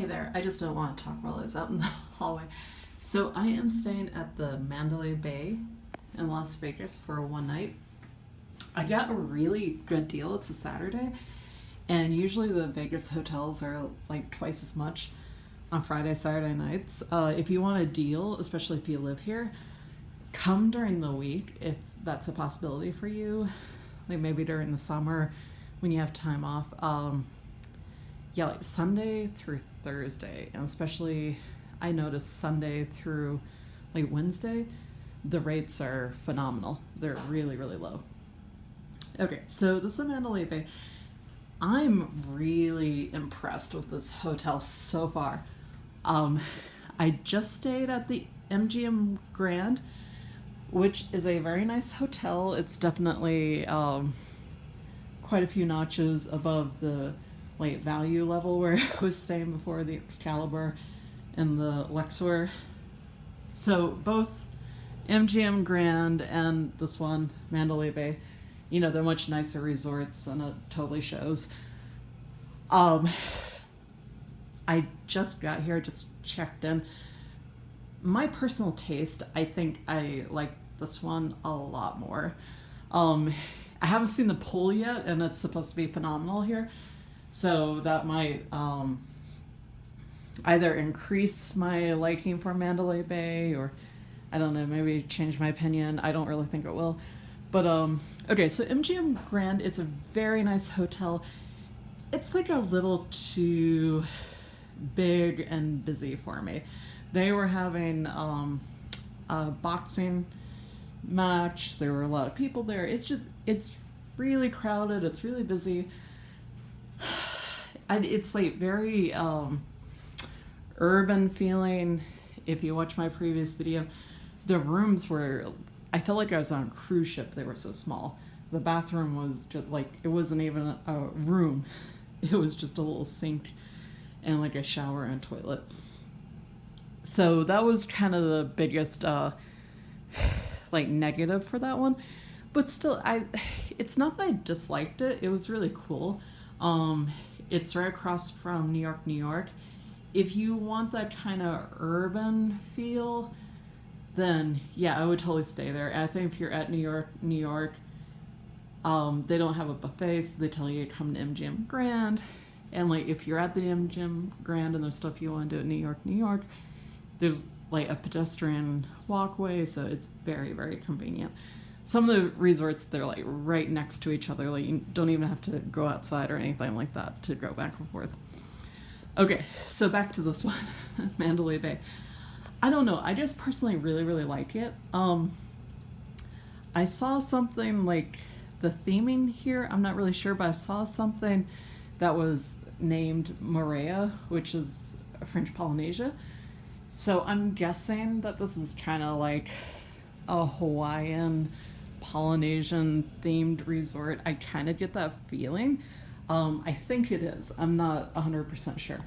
there, I just don't want to talk while I was out in the hallway. So I am staying at the Mandalay Bay in Las Vegas for one night. I got a really good deal. It's a Saturday, and usually the Vegas hotels are like twice as much on Friday, Saturday nights. If you want a deal, especially if you live here, come during the week if that's a possibility for you. Like maybe during the summer when you have time off. Yeah, like Sunday through Thursday, and especially I noticed Sunday through like Wednesday, the rates are phenomenal. They're really, really low. Okay, so this is the Mandalay Bay. I'm really impressed with this hotel so far. I just stayed at the MGM Grand, which is a very nice hotel. It's definitely quite a few notches above the like value level where I was staying before, the Excalibur and the Luxor. So both MGM Grand and this one, Mandalay Bay, you know, they're much nicer resorts, and it totally shows. I just got here, just checked in. My personal taste, I think I like this one a lot more. I haven't seen the pool yet, and it's supposed to be phenomenal here. So that might either increase my liking for Mandalay Bay, or I don't know, maybe change my opinion. I don't really think it will. But, okay, so MGM Grand, it's a very nice hotel. It's like a little too big and busy for me. They were having a boxing match. There were a lot of people there. It's really crowded. It's really busy. It's like very urban feeling. If you watch my previous video, the rooms were, I felt like I was on a cruise ship. They were so small. The bathroom was just like, it wasn't even a room. It was just a little sink and like a shower and a toilet. So that was kind of the biggest like negative for that one. But still, it's not that I disliked it. It was really cool. It's right across from New York, New York. If you want that kind of urban feel, then yeah, I would totally stay there. And I think if you're at New York, New York, they don't have a buffet, so they tell you to come to MGM Grand. And like if you're at the MGM Grand and there's stuff you want to do at New York, New York, there's like a pedestrian walkway, so it's very, very convenient. Some of the resorts, they're like right next to each other. Like you don't even have to go outside or anything like that to go back and forth. Okay, so back to this one, Mandalay Bay. I don't know. I just personally really, really like it. I saw something like the theming here. I'm not really sure, but I saw something that was named Moorea, which is French Polynesia. So I'm guessing that this is kind of like a Hawaiian Polynesian themed resort. I kind of get that feeling. I think it is. I'm not 100% sure.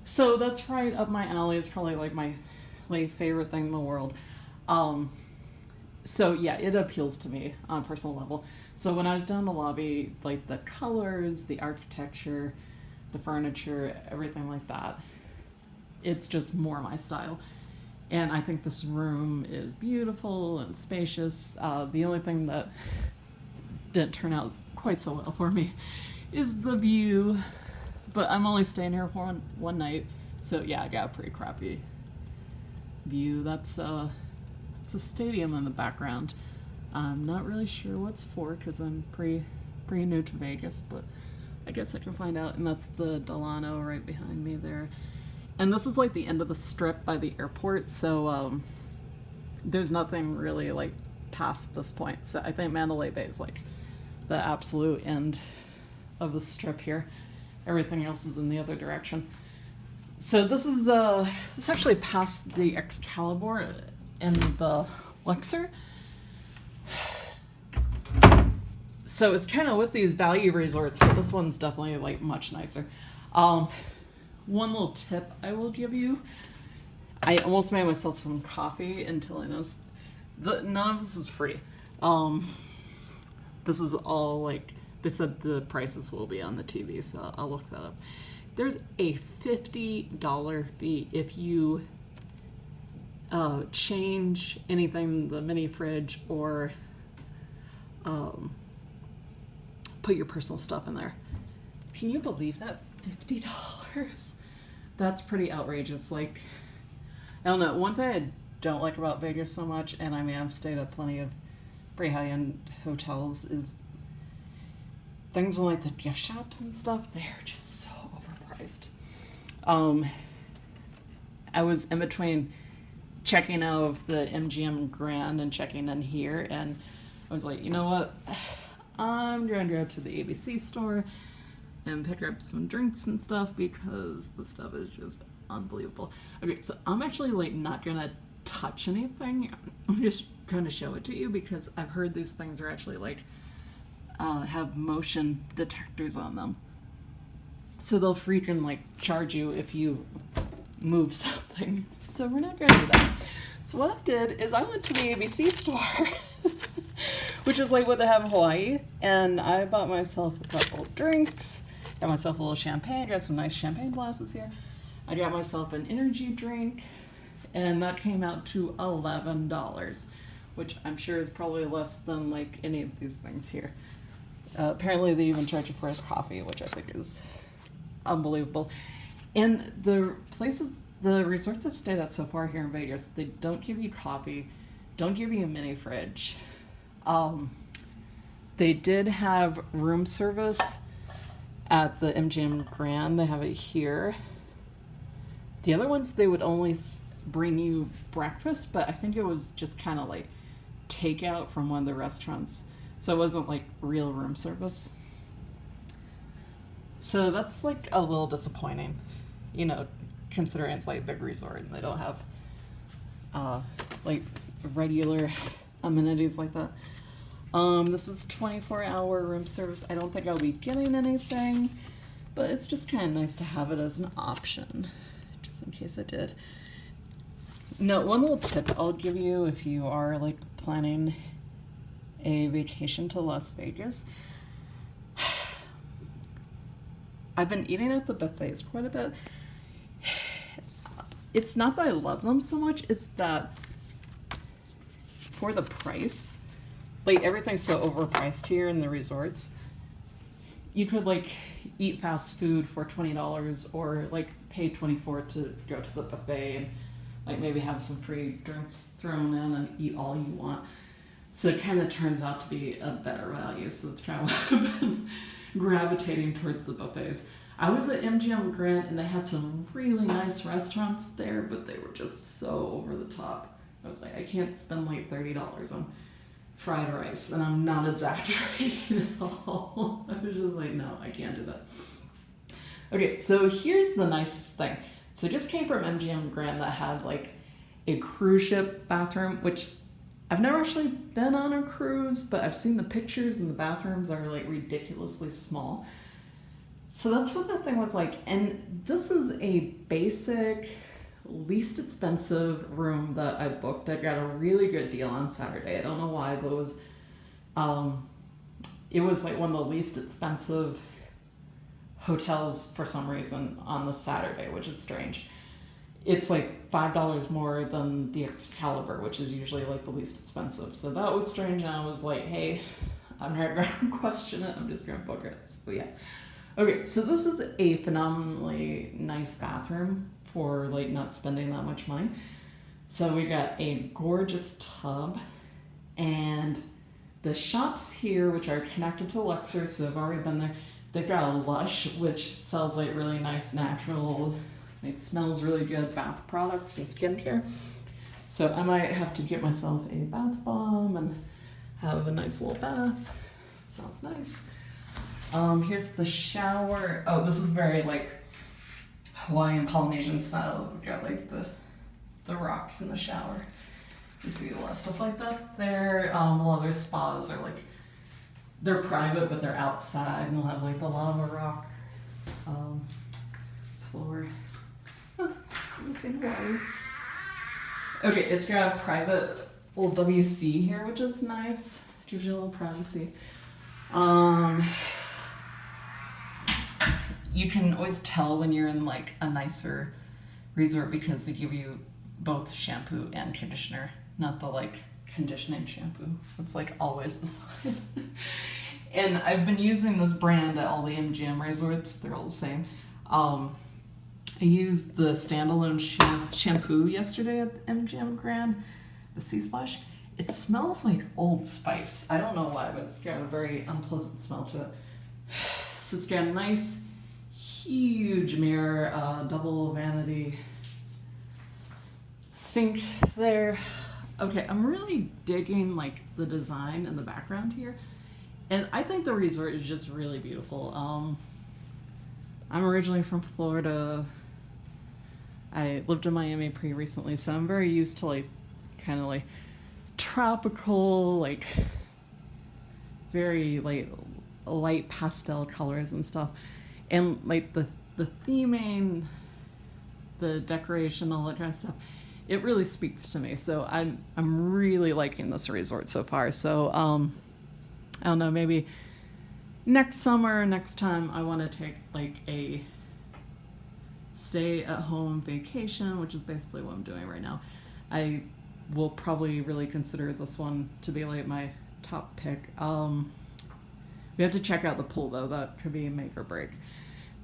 So that's right up my alley. It's probably like my favorite thing in the world. So yeah, it appeals to me on a personal level. So when I was down in the lobby, like the colors, the architecture, the furniture, everything like that, it's just more my style. And I think this room is beautiful and spacious. The only thing that didn't turn out quite so well for me is the view. But I'm only staying here for one night. So yeah, I got a pretty crappy view. It's a stadium in the background. I'm not really sure what's for because I'm pretty new to Vegas, but I guess I can find out. And that's the Delano right behind me there. And this is like the end of the strip by the airport, so there's nothing really like past this point. So I think Mandalay Bay is like the absolute end of the strip here. Everything else is in the other direction. So this is actually past the Excalibur and the Luxor. So it's kind of with these value resorts, but this one's definitely like much nicer. One little tip I will give you. I almost made myself some coffee until I noticed none of this is free. This is all like, they said the prices will be on the TV, so I'll look that up. there's a $50 fee if you change anything in the mini fridge or put your personal stuff in there. Can you believe that? $50? That's pretty outrageous. Like, I don't know. One thing I don't like about Vegas so much, and I mean, I've stayed at plenty of pretty high-end hotels, is things like the gift shops and stuff. They're just so overpriced. I was in between checking out of the MGM Grand and checking in here, and I was like, you know what? I'm going to go to the ABC store and pick up some drinks and stuff because the stuff is just unbelievable. Okay, so I'm actually like not going to touch anything. I'm just going to show it to you because I've heard these things are actually like have motion detectors on them. So they'll freaking like charge you if you move something. So we're not going to do that. So what I did is I went to the ABC store, which is like what they have in Hawaii, and I bought myself a couple drinks, got myself a little champagne, got some nice champagne glasses here. I got myself an energy drink, and that came out to $11, which I'm sure is probably less than like any of these things here. Apparently they even charge you for a coffee, which I think is unbelievable. And the resorts I've stayed at so far here in Vegas, they don't give you coffee, don't give you a mini fridge. They did have room service at the MGM Grand. They have it here. The other ones, they would only bring you breakfast, but I think it was just kind of like takeout from one of the restaurants. So it wasn't like real room service. So that's like a little disappointing, you know, considering it's like a big resort and they don't have like regular amenities like that. This is 24-hour room service. I don't think I'll be getting anything, but it's just kind of nice to have it as an option, just in case I did. Now, one little tip I'll give you if you are like planning a vacation to Las Vegas. I've been eating at the buffets quite a bit. It's not that I love them so much, it's that for the price, like everything's so overpriced here in the resorts. You could like eat fast food for $20 or like pay $24 to go to the buffet and like maybe have some free drinks thrown in and eat all you want. So it kind of turns out to be a better value. So that's kind of what I've been gravitating towards the buffets. I was at MGM Grand and they had some really nice restaurants there, but they were just so over the top. I was like, I can't spend like $30 on fried rice, and I'm not exaggerating at all. I was just like, no, I can't do that. Okay, so here's the nice thing. So I just came from MGM Grand that had like a cruise ship bathroom, which I've never actually been on a cruise, but I've seen the pictures and the bathrooms are like ridiculously small. So that's what that thing was like. And this is a basic, least expensive room that I booked. I got a really good deal on Saturday. I don't know why, but it was like one of the least expensive hotels for some reason on the Saturday, which is strange. It's like $5 more than the Excalibur, which is usually like the least expensive. So that was strange, and I was like, hey, I'm not going to question it. I'm just going to book it. So yeah. Okay, so this is a phenomenally nice bathroom for like not spending that much money. So we got a gorgeous tub, and the shops here, which are connected to Luxor, so I've already been there. They've got a Lush, which sells like really nice natural, it smells really good bath products and skincare. So I might have to get myself a bath bomb and have a nice little bath. Sounds nice. Here's the shower. Oh, this is very like Hawaiian Polynesian style. We've got like the rocks in the shower. You see a lot of stuff like that there. A lot of their spas are like, they're private, but they're outside, and they'll have like the lava rock floor. This in Hawaii. Okay, it's got a private little WC here, which is nice. Gives you a little privacy. you can always tell when you're in like a nicer resort because they give you both shampoo and conditioner, not the like conditioning shampoo. It's like always the same. And I've been using this brand at all the MGM resorts. They're all the same. I used the standalone shampoo yesterday at the MGM Grand, the Sea Splash. It smells like Old Spice. I don't know why, but it's got a very unpleasant smell to it. So it's got a nice, huge mirror, double vanity sink there. Okay, I'm really digging like the design in the background here. And I think the resort is just really beautiful. I'm originally from Florida. I lived in Miami pretty recently, so I'm very used to like kind of like tropical, like very light pastel colors and stuff. And like the theming, the decoration, all that kind of stuff, it really speaks to me. So I'm really liking this resort so far. So I don't know, maybe next summer, next time I want to take like a stay at home vacation, which is basically what I'm doing right now. I will probably really consider this one to be like my top pick. We have to check out the pool though. That could be a make or break.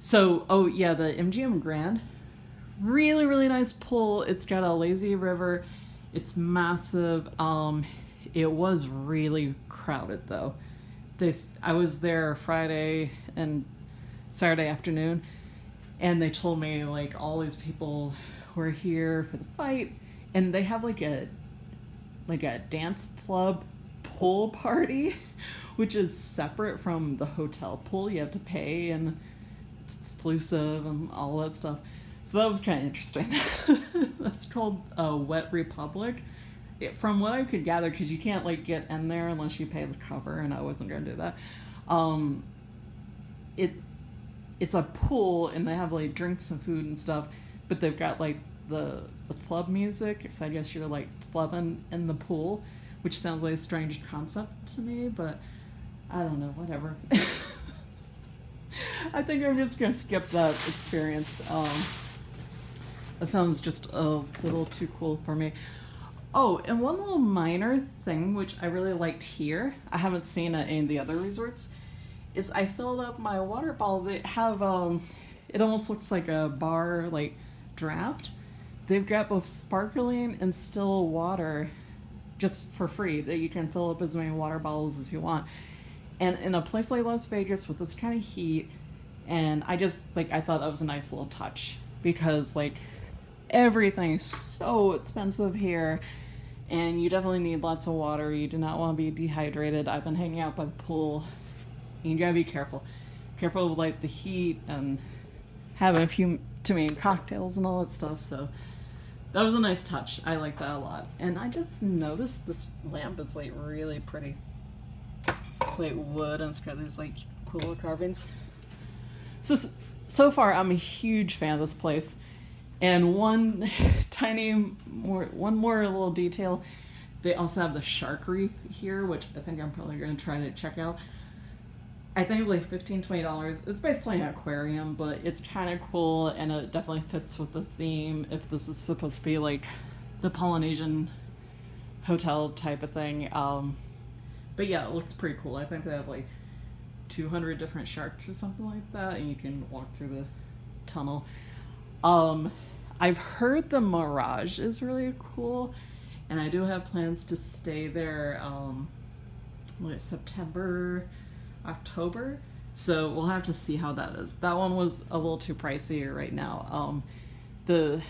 So, oh yeah, the MGM Grand, really, really nice pool. It's got a lazy river. It's massive. It was really crowded though. I was there Friday and Saturday afternoon, and they told me like all these people were here for the fight, and they have like a dance club pool party, which is separate from the hotel pool. You have to pay, and it's exclusive and all that stuff. So that was kind of interesting. That's called Wet Republic. From what I could gather, because you can't like get in there unless you pay the cover, and I wasn't going to do that. It's a pool, and they have like drinks and food and stuff, but they've got like the club music. So I guess you're like clubbing in the pool, which sounds like a strange concept to me, but I don't know, whatever. I think I'm just gonna skip that experience. That sounds just a little too cool for me. Oh, and one little minor thing which I really liked here, I haven't seen it in the other resorts, is I filled up my water bottle. They have it almost looks like a bar like draft. They've got both sparkling and still water just for free, that you can fill up as many water bottles as you want. And in a place like Las Vegas with this kind of heat, and I thought that was a nice little touch, because like everything is so expensive here, and you definitely need lots of water. You do not want to be dehydrated. I've been hanging out by the pool. You gotta be careful with like the heat and having a few too many cocktails and all that stuff. So that was a nice touch. I like that a lot. And I just noticed this lamp is like really pretty. It's like wood, and it's got these like cool little carvings. So far I'm a huge fan of this place. And one more little detail, they also have the shark reef here, which I think I'm probably going to try to check out. I think it's like $15-$20. It's basically an aquarium, but it's kind of cool, and it definitely fits with the theme if this is supposed to be like the Polynesian hotel type of thing. But yeah, it looks pretty cool. I think they have like 200 different sharks or something like that, and you can walk through the tunnel. I've heard the Mirage is really cool, and I do have plans to stay there like September, October, so we'll have to see how that is. That one was a little too pricey right now. The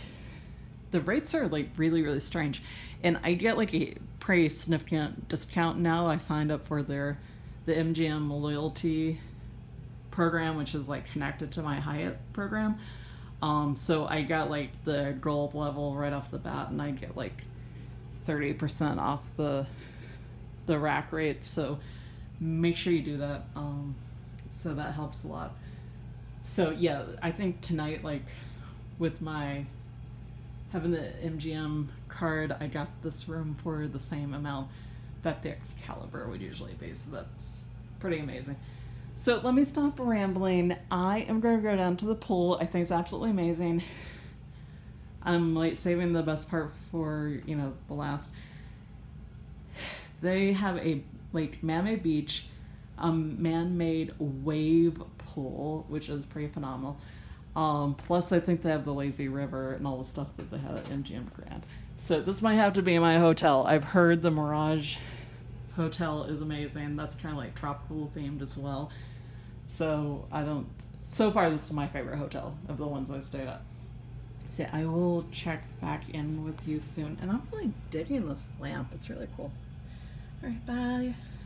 rates are like really, really strange, and I get like a pretty significant discount now. I signed up for the MGM loyalty program, which is like connected to my Hyatt program. So I got like the gold level right off the bat, and I get like 30% off the rack rates. So make sure you do that. So that helps a lot. So yeah, I think tonight, like with my having the MGM card, I got this room for the same amount that the Excalibur would usually be. So that's pretty amazing. So let me stop rambling. I am going to go down to the pool. I think it's absolutely amazing. I'm like saving the best part for, the last. They have a like man-made beach, man-made wave pool, which is pretty phenomenal. Plus, I think they have the lazy river and all the stuff that they have at MGM Grand. So this might have to be my hotel. I've heard the Mirage Hotel is amazing. That's kind of like tropical themed as well. So so far this is my favorite hotel of the ones I stayed at. So I will check back in with you soon. And I'm really digging this lamp. It's really cool. All right, bye.